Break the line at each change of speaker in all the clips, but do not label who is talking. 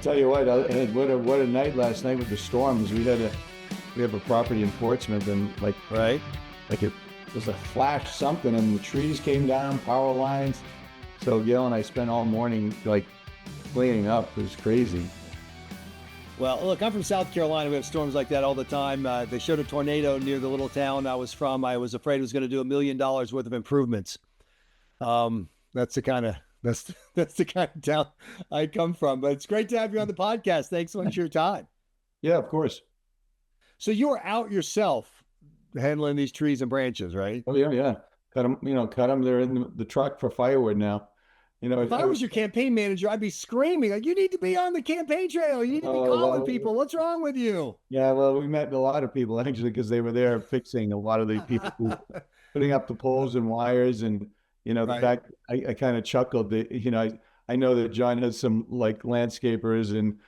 tell you what, what a night last night with the storms. We have a property in Portsmouth, and like it was a flash something, and the trees came down, power lines. So Gail and I spent all morning like cleaning up. It was crazy.
Well, look, I'm from South Carolina. We have storms like that all the time. They showed a tornado near the little town I was from. I was afraid it was going to do $1 million worth of improvements. That's the kind of town I come from. But it's great to have you on the podcast. Thanks so much for your time.
Yeah, of course.
So you were out yourself handling these trees and branches, right?
Oh yeah. Cut them. They're in the truck for firewood now.
If I was your campaign manager, I'd be screaming, like, you need to be on the campaign trail. You need to be calling people. What's wrong with you?
Yeah, well, we met a lot of people actually because they were there fixing a lot of the people who putting up the poles and wires. And, the fact I kind of chuckled that, I know that John has some like landscapers and,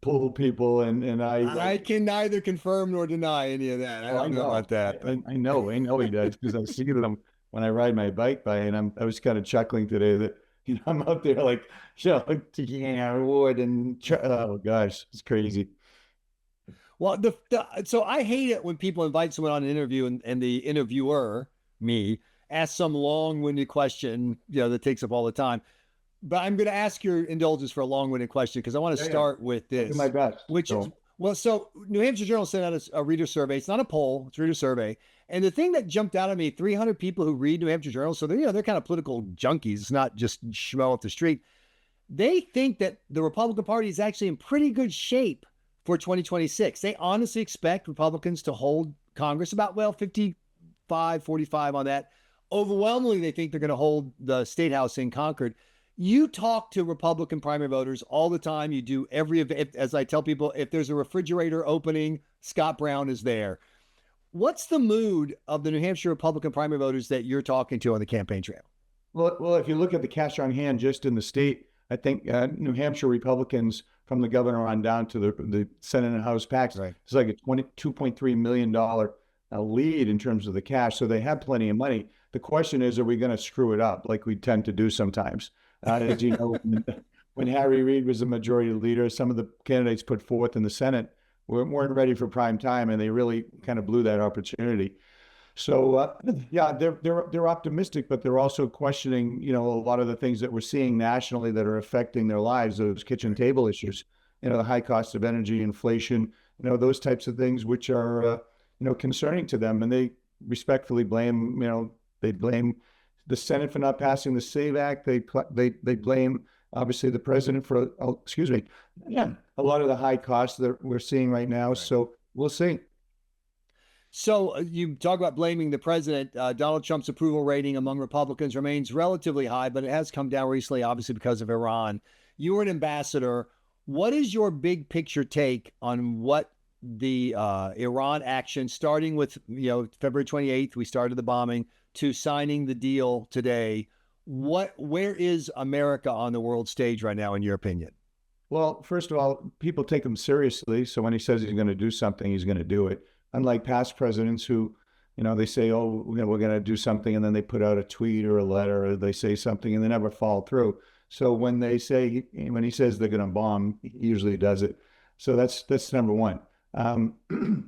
pool people and
I can neither confirm nor deny any of that. I don't know about that.
I know he does because I see them when I ride my bike by, and I was kind of chuckling today that I'm out there like wood and oh gosh, it's crazy.
Well, so I hate it when people invite someone on an interview and the interviewer, me, asks some long-winded question, that takes up all the time. But I'm going to ask your indulgence for a long-winded question because I want to start with this.
Do my best.
So New Hampshire Journal sent out a reader survey. It's not a poll, it's a reader survey. And the thing that jumped out at me, 300 people who read New Hampshire Journal, so they're kind of political junkies. It's not just schmo off the street. They think that the Republican Party is actually in pretty good shape for 2026. They honestly expect Republicans to hold Congress about, 55-45 on that. Overwhelmingly, they think they're going to hold the State House in Concord. You talk to Republican primary voters all the time. You do every event. As I tell people, if there's a refrigerator opening, Scott Brown is there. What's the mood of the New Hampshire Republican primary voters that you're talking to on the campaign trail?
Well, if you look at the cash on hand just in the state, I think New Hampshire Republicans from the governor on down to the Senate and House PACs, it's like a $22.3 million lead in terms of the cash. So they have plenty of money. The question is, are we going to screw it up like we tend to do sometimes? As you know, when Harry Reid was the majority leader, some of the candidates put forth in the Senate weren't ready for prime time, and they really kind of blew that opportunity. So, they're optimistic, but they're also questioning, a lot of the things that we're seeing nationally that are affecting their lives, those kitchen table issues, the high cost of energy, inflation, those types of things, which are, concerning to them. And they respectfully blame, they blame the Senate for not passing the SAVE Act. They blame, obviously, the president for, a lot of the high costs that we're seeing right now. Right. So we'll see.
So you talk about blaming the president. Donald Trump's approval rating among Republicans remains relatively high, but it has come down recently, obviously, because of Iran. You were an ambassador. What is your big picture take on what the Iran action, starting with, February 28th, we started the bombing, to signing the deal today? Where is America on the world stage right now, in your opinion?
Well, first of all, people take him seriously. So when he says he's going to do something, he's going to do it. Unlike past presidents who, they say, we're going to do something, and then they put out a tweet or a letter, or they say something and they never follow through. So when he says they're going to bomb, he usually does it. So that's number one.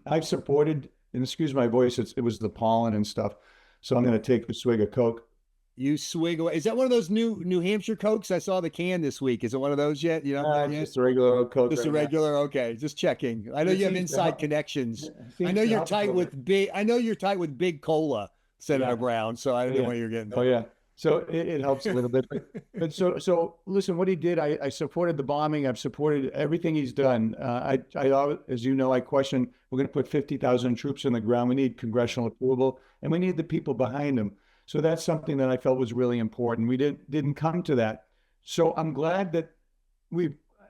I've supported, and excuse my voice, it was the pollen and stuff. So I'm going to take a swig of Coke.
You swig away. Is that one of those New Hampshire Cokes? I saw the can this week. Is it one of those yet?
Just a regular Coke.
Just a regular. Now. Okay, just checking. I know you have inside connections. I know you're tight with Big Cola, Senator Brown. So I don't know what you're getting.
Oh yeah. So it helps a little bit. But so listen, what he did, I supported the bombing. I've supported everything he's done. I as you know, I question. We're going to put 50,000 troops on the ground. We need congressional approval, and we need the people behind them. So that's something that I felt was really important. We didn't come to that. So I'm glad that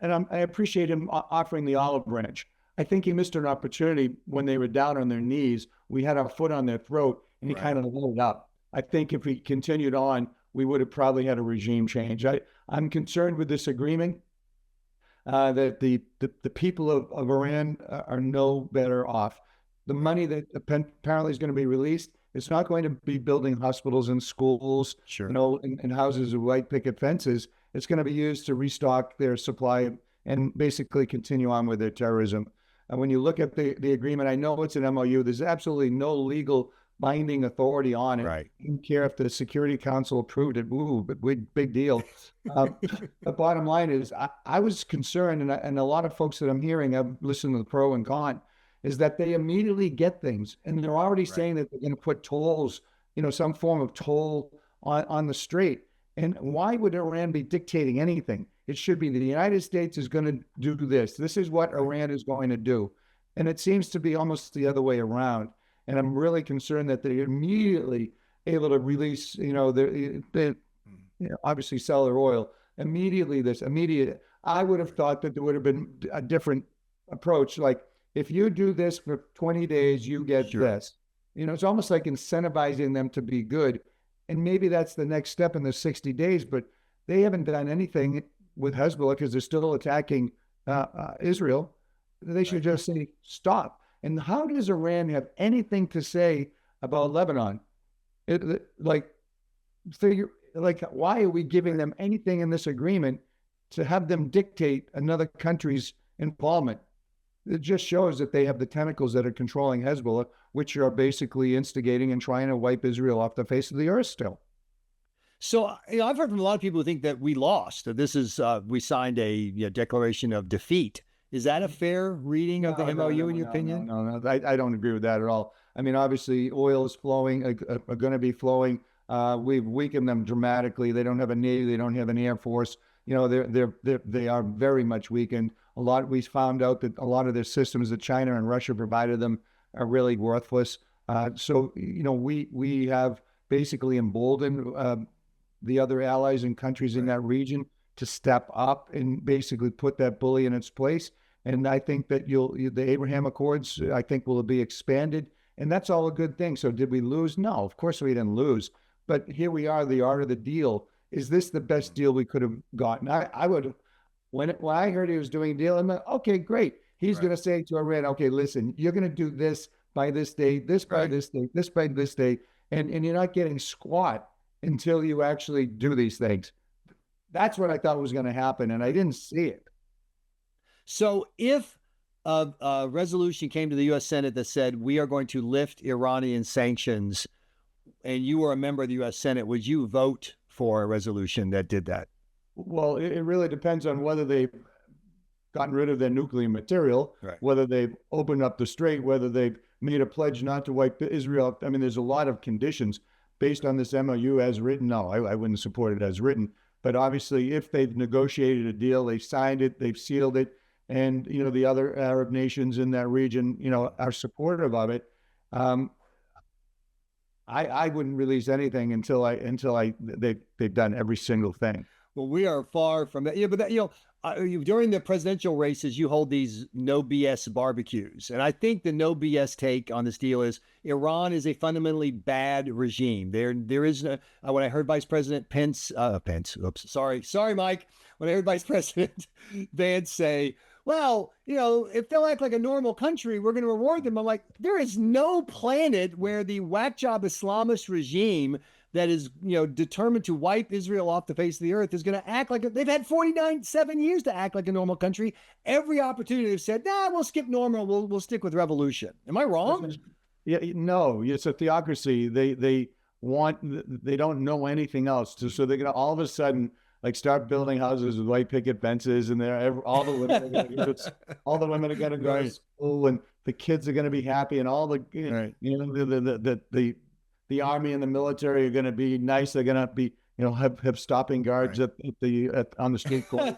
I appreciate him offering the olive branch. I think he missed an opportunity when they were down on their knees. We had our foot on their throat, and he kind of lit it up. I think if we continued on, we would have probably had a regime change. I'm concerned with this agreement that the people of Iran are no better off. The money that apparently is going to be released, it's not going to be building hospitals and schools, and houses with white picket fences. It's going to be used to restock their supply and basically continue on with their terrorism. And when you look at the agreement, I know it's an MOU. There's absolutely no legal binding authority on it.
Right.
I don't care if the Security Council approved it. Ooh, but big deal. The bottom line is, I was concerned, and a lot of folks that I'm hearing, I've listened to the pro and con, is that they immediately get things, and they're already saying that they're going to put tolls, some form of toll on the strait. And why would Iran be dictating anything? It should be the United States is going to do this. This is what Iran is going to do. And it seems to be almost the other way around. And I'm really concerned that they're immediately able to release, they obviously sell their oil. Immediate. I would have thought that there would have been a different approach. Like, if you do this for 20 days, you get this. It's almost like incentivizing them to be good. And maybe that's the next step in the 60 days, but they haven't done anything with Hezbollah because they're still attacking Israel. They should just say, stop. And how does Iran have anything to say about Lebanon? Why are we giving them anything in this agreement to have them dictate another country's involvement? It just shows that they have the tentacles that are controlling Hezbollah, which are basically instigating and trying to wipe Israel off the face of the earth still.
So, I've heard from a lot of people who think that we lost. That this is, we signed a declaration of defeat. Is that a fair reading of the MOU in your opinion?
No, I don't agree with that at all. I mean, obviously, oil is flowing, are going to be flowing. We've weakened them dramatically. They don't have a Navy. They don't have an Air Force. They are very much weakened. We found out that a lot of their systems that China and Russia provided them are really worthless. So we have basically emboldened the other allies and countries in that region to step up and basically put that bully in its place. And I think that the Abraham Accords, I think, will be expanded, and that's all a good thing. So did we lose? No, of course we didn't lose. But here we are, the art of the deal. Is this the best deal we could have gotten? I would, when I heard he was doing a deal, I'm like, okay, great. He's going to say to Iran, okay, listen, you're going to do this by this date, this by this date, this by this date, and you're not getting squat until you actually do these things. That's what I thought was going to happen, and I didn't see it.
So if a resolution came to the U.S. Senate that said we are going to lift Iranian sanctions, and you were a member of the U.S. Senate, would you vote for a resolution that did that?
Well, it really depends on whether they've gotten rid of their nuclear material, whether they've opened up the strait, whether they've made a pledge not to wipe Israel. I mean, there's a lot of conditions based on this MOU as written. No, I wouldn't support it as written. But obviously, if they've negotiated a deal, they've signed it, they've sealed it, and the other Arab nations in that region, are supportive of it. I wouldn't release anything until they've done every single thing.
Well, we are far from that. Yeah, but during the presidential races, you hold these no BS barbecues. And I think the no BS take on this deal is Iran is a fundamentally bad regime. There is when I heard Vice President sorry, Mike. When I heard Vice President Vance say, well, if they'll act like a normal country, we're going to reward them. I'm like, there is no planet where the whack job Islamist regime that is, determined to wipe Israel off the face of the earth is going to act like they've had 7 years to act like a normal country. Every opportunity they've said, we'll skip normal. We'll stick with revolution. Am I wrong?
Yeah, no, it's a theocracy. They don't know anything else. So they're going to all of a sudden start building houses with white picket fences, and all the women are going to go to school, and the kids are going to be happy, and all the the army and the military are going to be nice. They're going to be have stopping guards on the street corner.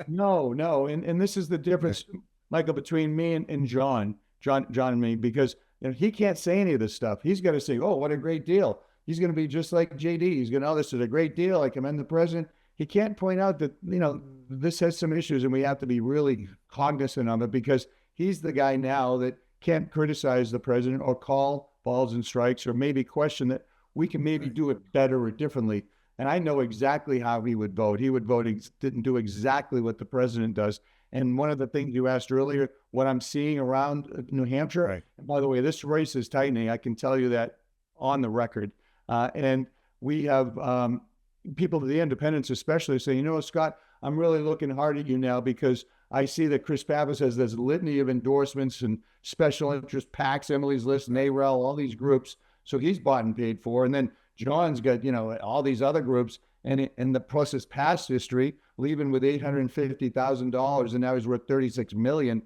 No, and this is the difference, Michael, between me and John and me, because he can't say any of this stuff. He's got to say, oh, what a great deal. He's going to be just like JD. He's going to, this is a great deal. I commend the president. He can't point out that, this has some issues, and we have to be really cognizant of it, because he's the guy now that can't criticize the president or call balls and strikes, or maybe question that we can maybe do it better or differently. And I know exactly how he would vote. He would vote, didn't do exactly what the president does. And one of the things you asked earlier, what I'm seeing around New Hampshire, and by the way, this race is tightening. I can tell you that on the record. And we have people, the independents especially, say, Scott, I'm really looking hard at you now because I see that Chris Pappas has this litany of endorsements and special interest PACs, Emily's List, NAREL, all these groups. So he's bought and paid for. And then John's got, all these other groups. And the plus his past history, leaving with $850,000, and now he's worth $36 million.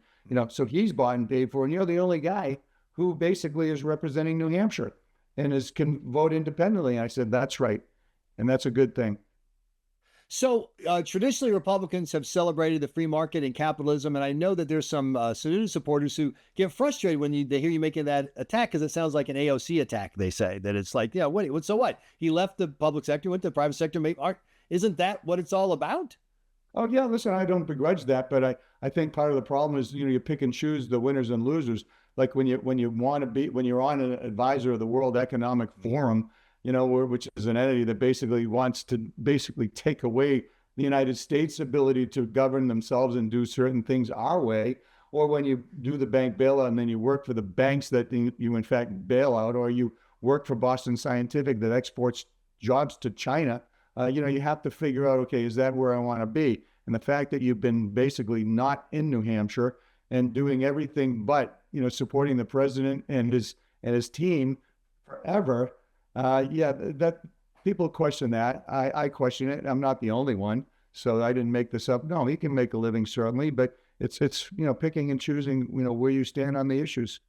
So he's bought and paid for. And you're the only guy who basically is representing New Hampshire and can vote independently. And I said, that's right. And that's a good thing.
So traditionally, Republicans have celebrated the free market and capitalism. And I know that there's some Sununu supporters who get frustrated when they hear you making that attack, because it sounds like an AOC attack. They say that it's like, so what? He left the public sector, went to the private sector. Isn't that what it's all about?
Oh, yeah. Listen, I don't begrudge that. But I think part of the problem is, you pick and choose the winners and losers. Like when you're on an advisor of the World Economic Forum, which is an entity that basically wants to take away the United States' ability to govern themselves and do certain things our way, or when you do the bank bailout and then you work for the banks that you in fact bail out, or you work for Boston Scientific that exports jobs to China, you have to figure out, okay, is that where I want to be? And the fact that you've been basically not in New Hampshire and doing everything but, supporting the president and his team forever. That people question that. I question it. I'm not the only one, so I didn't make this up. No, he can make a living certainly, but it's picking and choosing where you stand on the issues.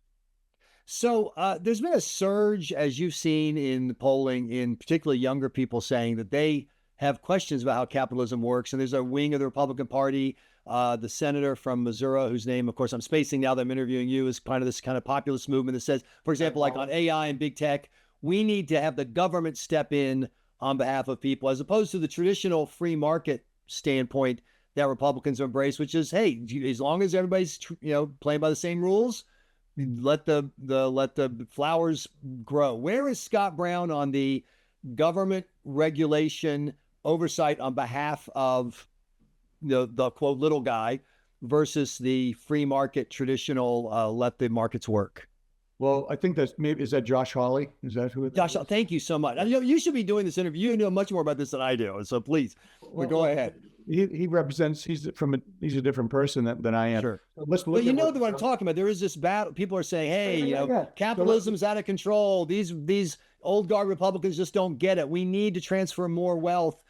So there's been a surge, as you've seen in the polling, in particularly younger people saying that they have questions about how capitalism works. And there's a wing of the Republican Party, the senator from Missouri, whose name, of course, I'm spacing now that I'm interviewing you, is kind of this kind of populist movement that says, for example, like on AI and big tech, we need to have the government step in on behalf of people, as opposed to the traditional free market standpoint that Republicans embrace, which is, hey, as long as everybody's playing by the same rules, let the flowers grow. Where is Scott Brown on the government regulation oversight on behalf of the quote little guy versus the free market traditional let the markets work?
Well, I think is that Josh Hawley? Is that who it is?
Josh, thank you so much. You should be doing this interview. You know much more about this than I do. So please, go ahead.
He represents, he's a different person than I am.
Sure.
So let's look
at what I'm talking about. There is this battle. People are saying, hey, capitalism's out of control. These old guard Republicans just don't get it. We need to transfer more wealth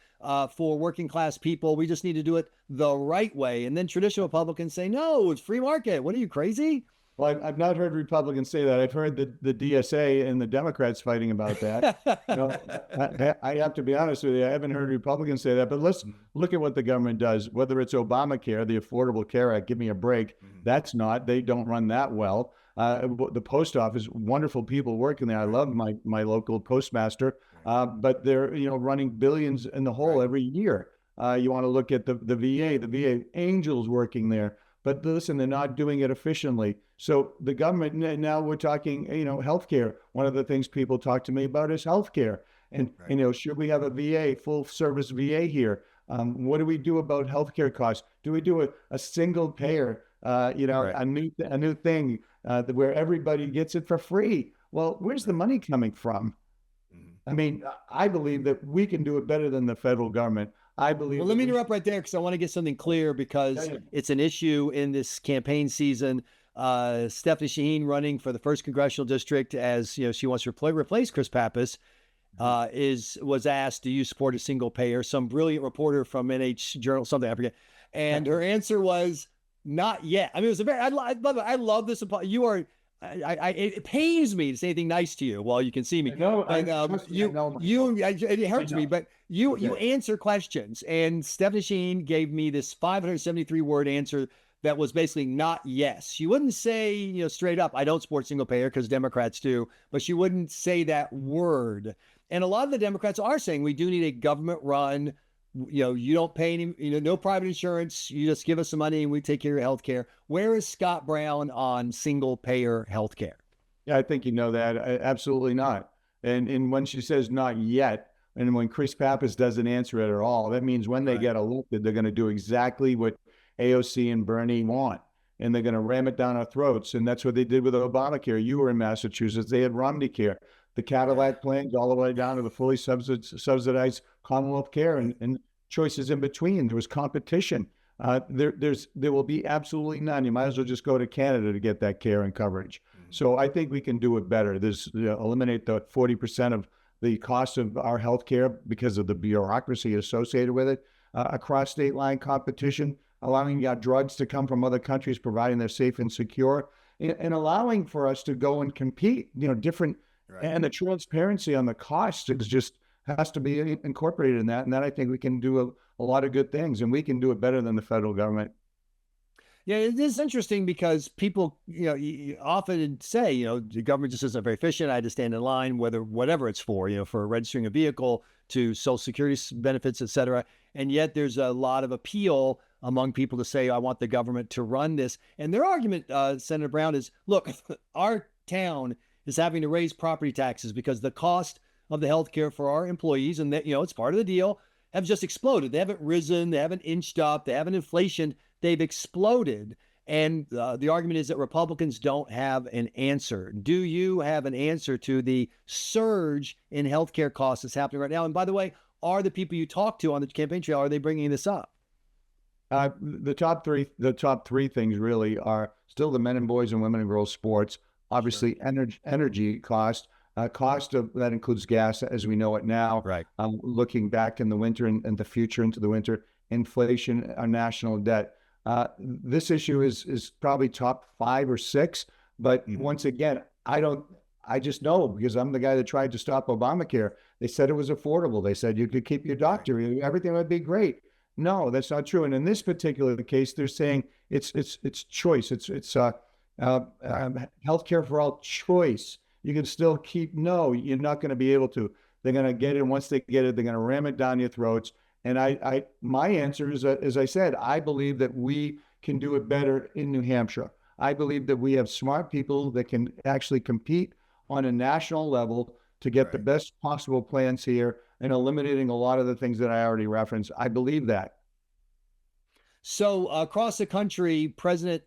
for working class people. We just need to do it the right way. And then traditional Republicans say, no, it's free market. What are you, crazy?
Well, I've not heard Republicans say that. I've heard the DSA and the Democrats fighting about that. I have to be honest with you. I haven't heard Republicans say that. But let's look at what the government does. Whether it's Obamacare, the Affordable Care Act, give me a break. They don't run that well. The post office, wonderful people working there. I love my local postmaster, but they're running billions in the hole every year. You want to look at the VA angels working there. But listen, they're not doing it efficiently. So the government, now we're talking, healthcare. One of the things people talk to me about is healthcare. And, should we have a VA, full service VA here? What do we do about healthcare costs? Do we do a single payer, a new thing where everybody gets it for free? Well, where's the money coming from? I mean, I believe that we can do it better than the federal government. I believe.
Well, let me interrupt right there because I want to get something clear because it's an issue in this campaign season. Stephanie Shaheen, running for the 1st Congressional District, as she wants to replace Chris Pappas, was asked, "Do you support a single payer?" Some brilliant reporter from NHJournal, something I forget, and her answer was, "Not yet." I mean, it was I love this. You are. It pains me to say anything nice to you while you can see me.
No,
it hurts me, but you answer questions. And Stephanie Shaheen gave me this 573-word answer that was basically not yes. She wouldn't say, straight up, I don't support single payer because Democrats do, but she wouldn't say that word. And a lot of the Democrats are saying we do need a government run. You don't pay any, no private insurance. You just give us some money and we take care of your health care. Where is Scott Brown on single payer health care?
Yeah, I think that. Absolutely not. And when she says not yet, and when Chris Pappas doesn't answer it at all, that means when they get elected, they're going to do exactly what AOC and Bernie want. And they're going to ram it down our throats. And that's what they did with Obamacare. You were in Massachusetts. They had Romney Care. The Cadillac plans all the way down to the fully subsidized Commonwealth care. And choices in between. There was competition. There will be absolutely none. You might as well just go to Canada to get that care and coverage. So I think we can do it better. Eliminate the 40% of the cost of our healthcare because of the bureaucracy associated with it. Across state line competition, allowing drugs to come from other countries, providing they're safe and secure, and allowing for us to go and compete. Different, right. And the transparency on the cost is just has to be incorporated in that. And then I think we can do a lot of good things, and we can do it better than the federal government.
Yeah, it is interesting because people, often say, the government just isn't very efficient. I had to stand in line, whatever it's for, for registering a vehicle to Social Security benefits, et cetera. And yet there's a lot of appeal among people to say, I want the government to run this. And their argument, Senator Brown, is, look, our town is having to raise property taxes because the cost of the healthcare for our employees, and that, it's part of the deal, have just exploded. They haven't risen. They haven't inched up. They haven't inflation. They've exploded. And the argument is that Republicans don't have an answer. Do you have an answer to the surge in healthcare costs that's happening right now? And by the way, are the people you talk to on the campaign trail, are they bringing this up?
The top three things really are still the men and boys and women and girls sports. Obviously, sure. Energy cost. Cost of that includes gas as we know it now.
Right.
Looking back in the winter and the future into the winter, inflation, our national debt. This issue is probably top 5 or 6. But once again, I just know because I'm the guy that tried to stop Obamacare. They said it was affordable. They said you could keep your doctor. Everything would be great. No, that's not true. And in this particular case, they're saying it's choice. It's healthcare for all choice. You can still no, you're not going to be able to. They're going to get it. And once they get it, they're going to ram it down your throats. And my answer is, as I said, I believe that we can do it better in New Hampshire. I believe that we have smart people that can actually compete on a national level to get the best possible plans here and eliminating a lot of the things that I already referenced. I believe that.
So across the country, President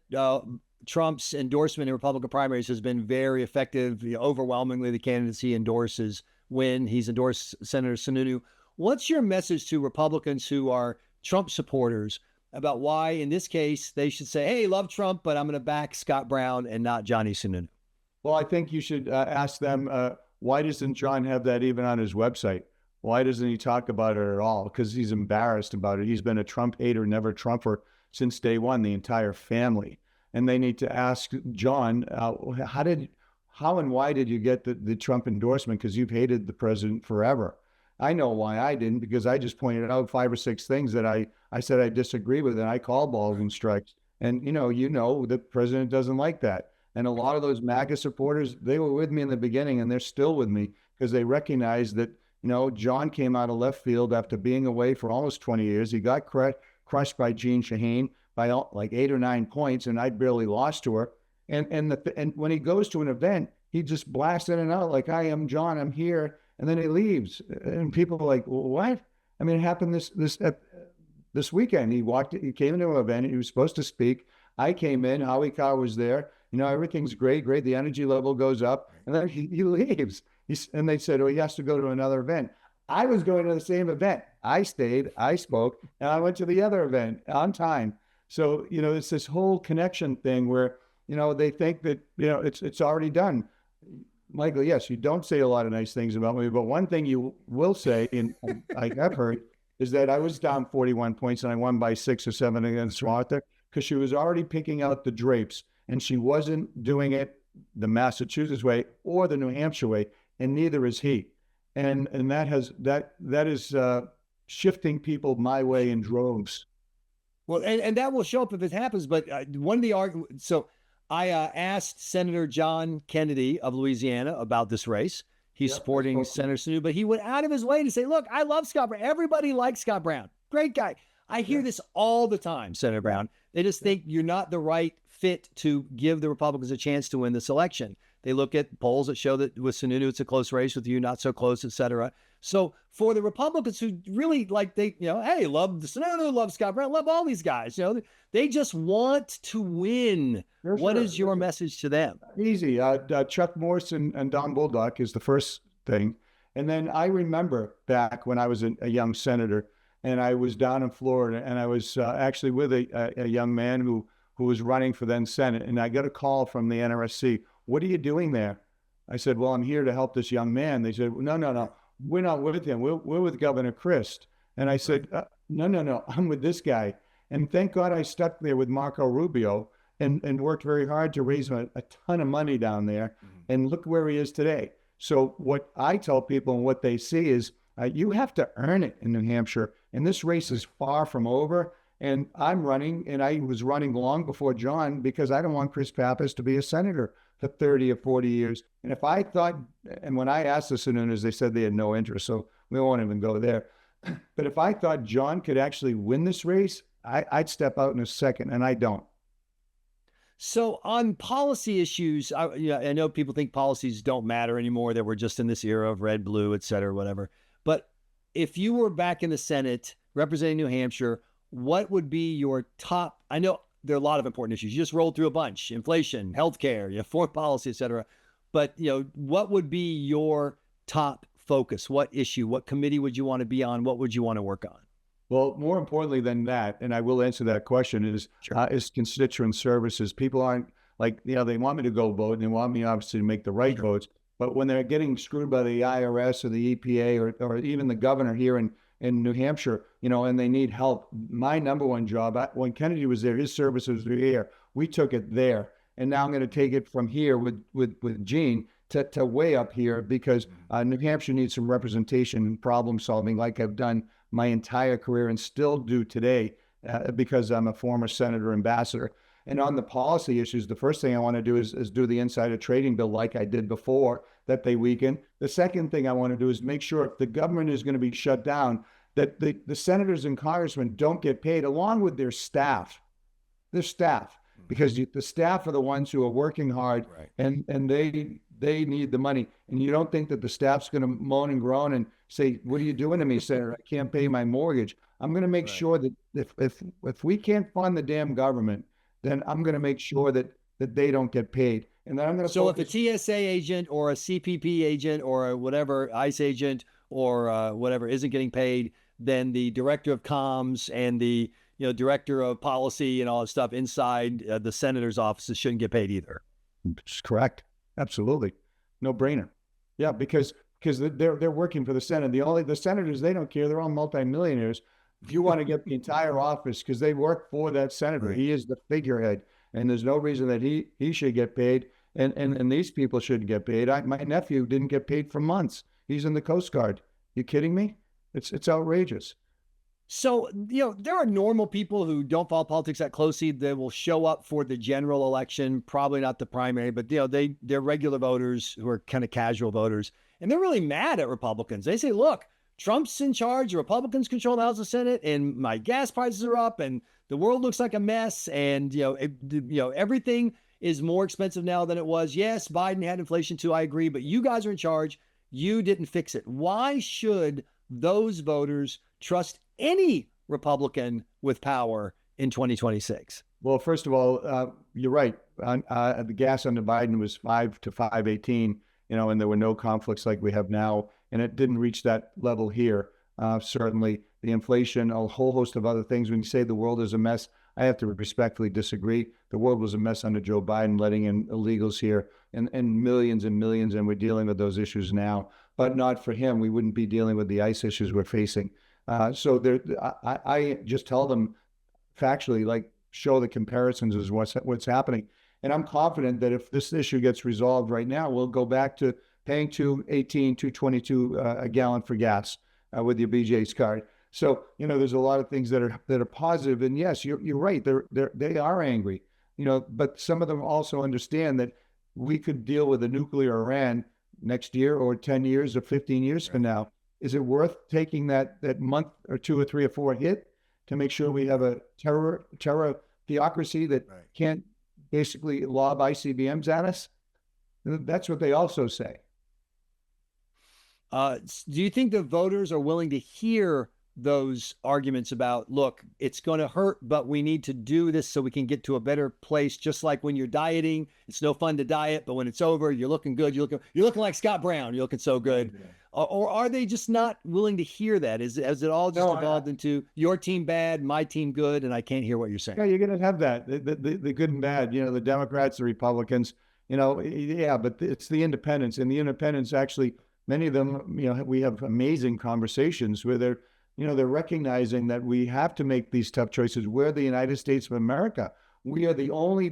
Trump's endorsement in Republican primaries has been very effective. Overwhelmingly, the candidates he endorses win. He's endorsed Senator Sununu. What's your message to Republicans who are Trump supporters about why, in this case, they should say, hey, love Trump, but I'm going to back Scott Brown and not Johnny Sununu?
Well, I think you should ask them, why doesn't John have that even on his website? Why doesn't he talk about it at all? Because he's embarrassed about it. He's been a Trump hater, never Trumper since day one, the entire family. And they need to ask John, how and why did you get the Trump endorsement? Because you've hated the president forever. I know why I didn't, because I just pointed out 5 or 6 things that I said I disagree with, and I called balls and strikes. And, the president doesn't like that. And a lot of those MAGA supporters, they were with me in the beginning, and they're still with me because they recognize that, John came out of left field after being away for almost 20 years. He got crushed by Jean Shaheen by like 8 or 9 points, and I barely lost to her. And when he goes to an event, he just blasts in and out like, I am John, I'm here. And then he leaves. And people are like, well, what? I mean, it happened this weekend. He came into an event. He was supposed to speak. I came in. Hawley was there. Everything's great. The energy level goes up. And then he leaves. And they said, oh, he has to go to another event. I was going to the same event. I stayed, I spoke, and I went to the other event on time. So, it's this whole connection thing where, they think that, it's already done. Michael, yes, you don't say a lot of nice things about me, but one thing you will say, and I have heard, is that I was down 41 points and I won by 6 or 7 against Martha because she was already picking out the drapes and she wasn't doing it the Massachusetts way or the New Hampshire way, and neither is he. And that is shifting people my way in droves.
Well, and that will show up if it happens. But one of the arguments, so I asked Senator John Kennedy of Louisiana about this race. He's supporting Senator Sununu, but he went out of his way to say, look, I love Scott Brown. Everybody likes Scott Brown. Great guy. I hear this all the time, Senator Brown. They just think you're not the right fit to give the Republicans a chance to win this election. They look at polls that show that with Sununu, it's a close race, with you, not so close, et cetera. So for the Republicans who really hey, love the Sununu, love Scott Brown, love all these guys, they just want to win. What is your message to them?
Easy. Chuck Morse and Don Bolduc is the first thing. And then I remember back when I was a young senator, and I was down in Florida, and I was actually with a young man who was running for then Senate, and I got a call from the NRSC. What are you doing there? I said, well, I'm here to help this young man. They said, no, no, no, we're not with him. We're with Governor Christ. And I said, no, no, no, I'm with this guy. And thank God I stuck there with Marco Rubio and worked very hard to raise a ton of money down there. And look where he is today. So what I tell people and what they see is you have to earn it in New Hampshire. And this race is far from over. And I'm running, and I was running long before John because I don't want Chris Pappas to be a senator for 30 or 40 years. And if I thought, and when I asked the Sununas, they said they had no interest, so we won't even go there. But if I thought John could actually win this race, I'd step out in a second, and I don't.
So on policy issues, I know people think policies don't matter anymore, that we're just in this era of red, blue, et cetera, whatever. But if you were back in the Senate representing New Hampshire, what would be your top? I know there are a lot of important issues. You just rolled through a bunch: inflation, healthcare, foreign policy, et cetera. But what would be your top focus? What issue? What committee would you want to be on? What would you want to work on?
Well, more importantly than that, and I will answer that question, is constituent services. People aren't like, they want me to go vote, and they want me obviously to make the right votes. But when they're getting screwed by the IRS or the EPA or even the governor here in New Hampshire, and they need help. My number one job, when Kennedy was there, his services were here. We took it there. And now I'm going to take it from here with Gene to way up here because New Hampshire needs some representation and problem solving like I've done my entire career and still do today because I'm a former senator ambassador. And on the policy issues, the first thing I want to do is do the insider trading bill like I did before that they weakened. The second thing I want to do is make sure if the government is going to be shut down, that the senators and congressmen don't get paid along with their staff. Because the staff are the ones who are working hard, and they need the money. And you don't think that the staff's going to moan and groan and say, what are you doing to me, Senator? I can't pay my mortgage. I'm going to make sure that if we can't fund the damn government, then I'm going to make sure that they don't get paid. And then I'm going to
if a TSA agent or a CPP agent or a whatever ICE agent or whatever isn't getting paid, then the director of comms and the director of policy and all that stuff inside the senator's offices shouldn't get paid either.
That's correct. Absolutely. No brainer. Yeah, because they're working for the Senate. The senators, they don't care. They're all multimillionaires. If you want to get the entire office, because they work for that senator, he is the figurehead, and there's no reason that he should get paid, and these people shouldn't get paid. My nephew didn't get paid for months. He's in the Coast Guard. You kidding me? It's outrageous.
So, there are normal people who don't follow politics that closely. They will show up for the general election, probably not the primary, but they're regular voters who are kind of casual voters, and they're really mad at Republicans. They say, look, Trump's in charge, the Republicans control the House and Senate, and my gas prices are up, and the world looks like a mess, and everything is more expensive now than it was. Yes, Biden had inflation too, I agree, but you guys are in charge. You didn't fix it. Why should those voters trust any Republican with power in 2026?
Well, first of all, you're right. The gas under Biden was $5 to $5.18, and there were no conflicts like we have now, and it didn't reach that level here. Certainly, the inflation, a whole host of other things. When you say the world is a mess, I have to respectfully disagree. The world was a mess under Joe Biden, letting in illegals here and millions and millions, and we're dealing with those issues now. But not for him. We wouldn't be dealing with the ICE issues we're facing. So I just tell them factually, like, show the comparisons as what's happening. And I'm confident that if this issue gets resolved right now, we'll go back to paying $2.18, $2.22 a gallon for gas with your BJ's card. So, there's a lot of things that are positive. And yes, you're right. They are angry, but some of them also understand that we could deal with a nuclear Iran next year or 10 years or 15 years from now. Is it worth taking that month or two or three or four hit to make sure we have a terror theocracy that can't basically lob ICBMs at us? That's what they also say.
Do you think the voters are willing to hear those arguments about, look, it's going to hurt, but we need to do this so we can get to a better place. Just like when you're dieting, it's no fun to diet, but when it's over, you're looking good. You're looking like Scott Brown. You're looking so good. Yeah. Or are they just not willing to hear that? Has it all just evolved into your team bad, my team good, and I can't hear what you're saying?
Yeah, you're going to have that, the good and bad. The Democrats, the Republicans. Yeah, but it's the independents, and the independents actually, many of them, we have amazing conversations where they're recognizing that we have to make these tough choices. We're the United States of America. We are the only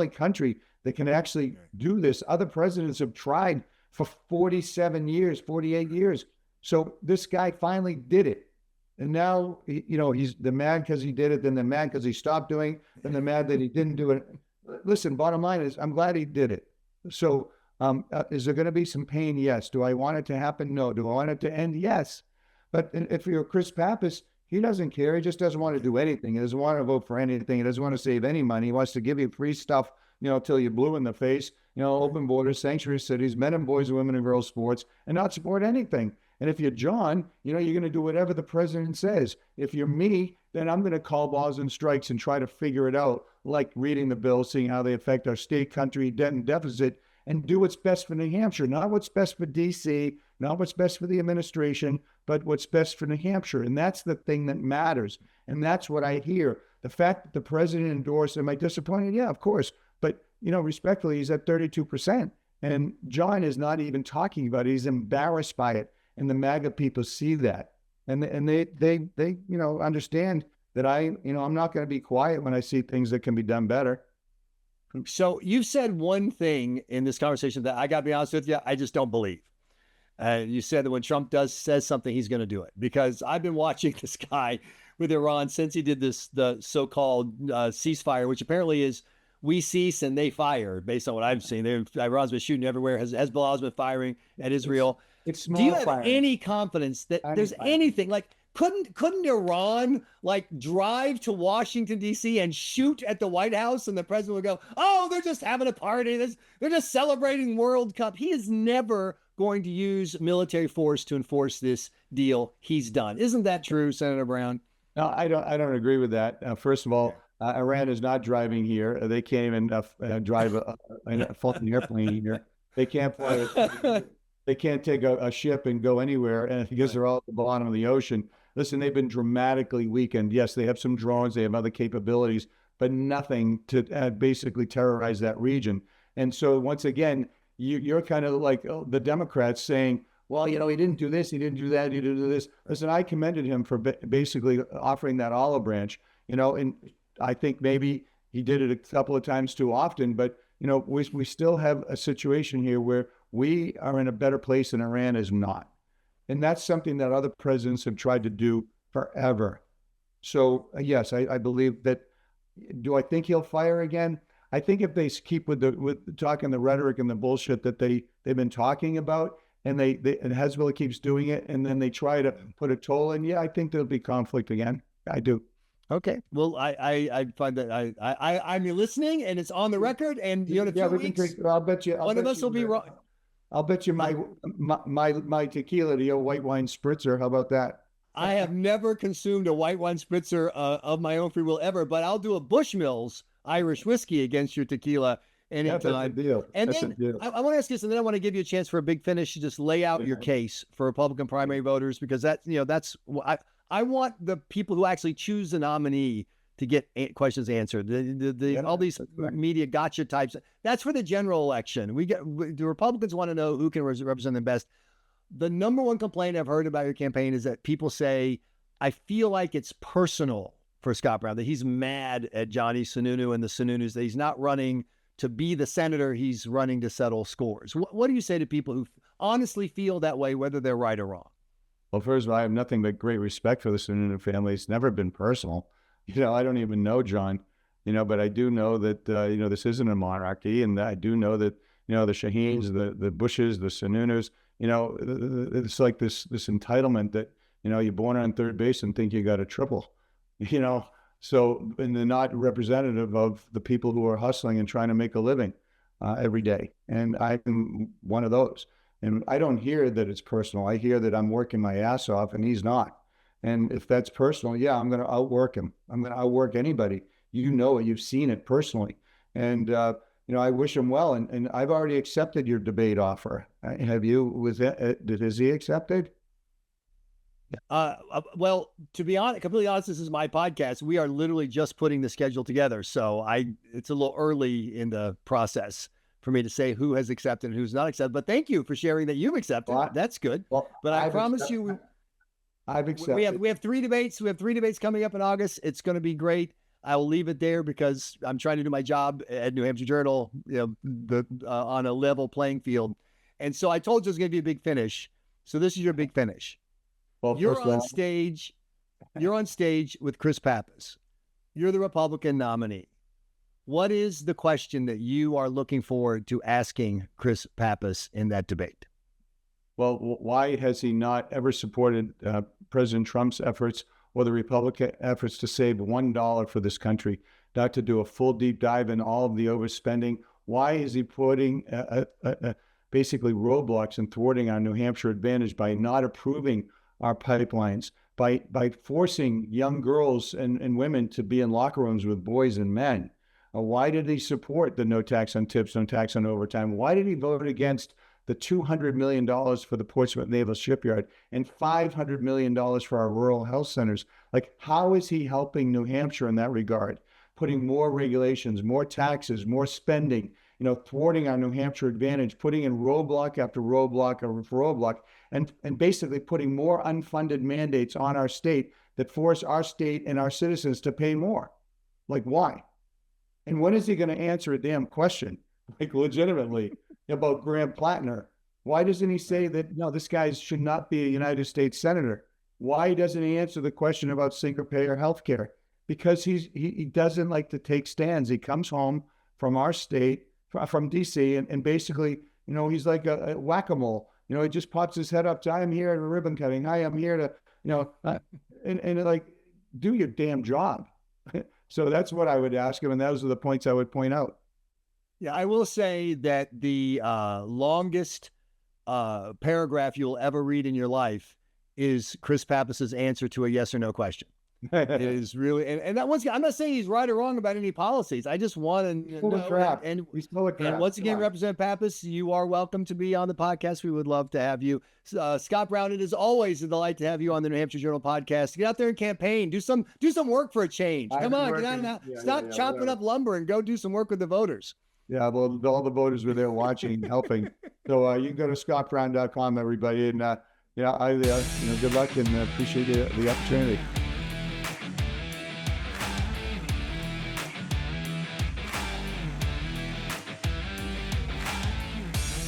country that can actually do this. Other presidents have tried for 47 years, 48 years. So this guy finally did it. And now, he's the mad because he did it, then the mad because he stopped doing it, then the mad that he didn't do it. Listen, bottom line is, I'm glad he did it. So is there going to be some pain? Yes. Do I want it to happen? No. Do I want it to end? Yes. But if you're Chris Pappas, he doesn't care. He just doesn't want to do anything. He doesn't want to vote for anything. He doesn't want to save any money. He wants to give you free stuff, till you're blue in the face, open borders, sanctuary cities, men and boys, women and girls sports, and not support anything. And if you're John, you're going to do whatever the president says. If you're me, then I'm going to call balls and strikes and try to figure it out, like reading the bill, seeing how they affect our state, country, debt, and deficit, and do what's best for New Hampshire, not what's best for D.C., not what's best for the administration, but what's best for New Hampshire. And that's the thing that matters. And that's what I hear. The fact that the president endorsed, am I disappointed? Yeah, of course. But, respectfully, he's at 32%. And John is not even talking about it. He's embarrassed by it. And the MAGA people see that. And they understand that I'm not going to be quiet when I see things that can be done better.
So you've said one thing in this conversation that I got to be honest with you, I just don't believe. You said that when Trump says something, he's going to do it, because I've been watching this guy with Iran since he did the so-called ceasefire, which apparently is we cease and they fire, based on what I've seen. Iran's been shooting everywhere. Hezbollah's been firing at Israel.
It's small.
Do you have any confidence that there's anything like? Couldn't Iran drive to Washington, D.C. and shoot at the White House, and the president would go, oh, they're just having a party. They're just celebrating World Cup. He is never going to use military force to enforce this deal. He's done. Isn't that true, Senator Brown?
No, I don't agree with that. First of all, Iran is not driving here. They can't even drive a floating airplane here. They can't fly. They can't take a ship and go anywhere, and because they're all at the bottom of the ocean. Listen, they've been dramatically weakened. Yes, they have some drones, they have other capabilities, but nothing to basically terrorize that region. And so once again, you're kind of like the Democrats saying, well, he didn't do this, he didn't do that, he didn't do this. Listen, I commended him for basically offering that olive branch, and I think maybe he did it a couple of times too often, but, we still have a situation here where we are in a better place than Iran is not. And that's something that other presidents have tried to do forever. So, yes, I believe that. Do I think he'll fire again? I think if they keep with talking the rhetoric and the bullshit that they've been talking about, and and Hezbollah keeps doing it, and then they try to put a toll in, yeah, I think there'll be conflict again. I do.
Okay. Well, I find that I'm listening, and it's on the record, and in a few weeks,
I'll bet you
one of us will be wrong.
I'll bet you my tequila, the old white wine spritzer. How about that?
I have never consumed a white wine spritzer of my own free will ever, but I'll do a Bushmills Irish whiskey against your tequila anytime.
That's a deal.
And
that's
then
a deal.
I want to ask this, and then I want to give you a chance for a big finish to just lay out your case for Republican primary voters, because that's I want the people who actually choose the nominee to get questions answered. All these media gotcha types. That's for the general election. The Republicans want to know who can represent them best. The number one complaint I've heard about your campaign is that people say, I feel like it's personal for Scott Brown, that he's mad at Johnny Sununu and the Sununus, that he's not running to be the senator, he's running to settle scores. What do you say to people who honestly feel that way, whether they're right or wrong?
Well, first of all, I have nothing but great respect for the Sununu family. It's never been personal. I don't even know John, but I do know that, this isn't a monarchy. And I do know that, the Shaheens, the Bushes, the Sununus, it's like this entitlement that, you're born on third base and think you got a triple, so, and they're not representative of the people who are hustling and trying to make a living every day. And I'm one of those. And I don't hear that it's personal. I hear that I'm working my ass off, and he's not. And if that's personal, yeah, I'm going to outwork him. I'm going to outwork anybody. You know it. You've seen it personally. And, I wish him well. And I've already accepted your debate offer. Have you? Is he accepted?
Well, to be honest, completely honest, this is my podcast. We are literally just putting the schedule together. So it's a little early in the process for me to say who has accepted and who's not accepted. But thank you for sharing that you've accepted. Well, that's good. Well, but I promise you,
I've accepted.
We have 3 debates. We have 3 debates coming up in August. It's going to be great. I will leave it there because I'm trying to do my job at New Hampshire Journal, on a level playing field. And so I told you it's going to be a big finish. So this is your big finish. Well, you're on stage with Chris Pappas. You're the Republican nominee. What is the question that you are looking forward to asking Chris Pappas in that debate?
Well, why has he not ever supported President Trump's efforts or the Republican efforts to save $1 for this country, not to do a full deep dive in all of the overspending? Why is he putting basically roadblocks and thwarting our New Hampshire advantage by not approving our pipelines, by forcing young girls and women to be in locker rooms with boys and men? Why did he support the no tax on tips, no tax on overtime? Why did he vote against the $200 million for the Portsmouth Naval Shipyard and $500 million for our rural health centers? Like, how is he helping New Hampshire in that regard? Putting more regulations, more taxes, more spending, thwarting our New Hampshire advantage, putting in roadblock after roadblock after roadblock, and basically putting more unfunded mandates on our state that force our state and our citizens to pay more. Like, why? And when is he going to answer a damn question, like legitimately, about Graham Platner? Why doesn't he say that, no, this guy should not be a United States senator? Why doesn't he answer the question about single payer health care? Because he doesn't like to take stands. He comes home from our state, from D.C., and basically, he's like a whack-a-mole. He just pops his head up. I am here at a ribbon cutting. I am here to, and like, do your damn job. So that's what I would ask him, and those are the points I would point out.
Yeah, I will say that the longest paragraph you'll ever read in your life is Chris Pappas's answer to a yes or no question. It is really, and that once again, I'm not saying he's right or wrong about any policies. I just want to know. And once again, Representative Pappas, you are welcome to be on the podcast. We would love to have you. Scott Brown, it is always a delight to have you on the New Hampshire Journal podcast. Get out there and campaign. Do some work for a change. Come on, get out now. Stop chopping up lumber and go do some work with the voters.
Yeah, well, all the voters were there watching, helping. So you can go to scottbrown.com, everybody, and good luck and appreciate the opportunity.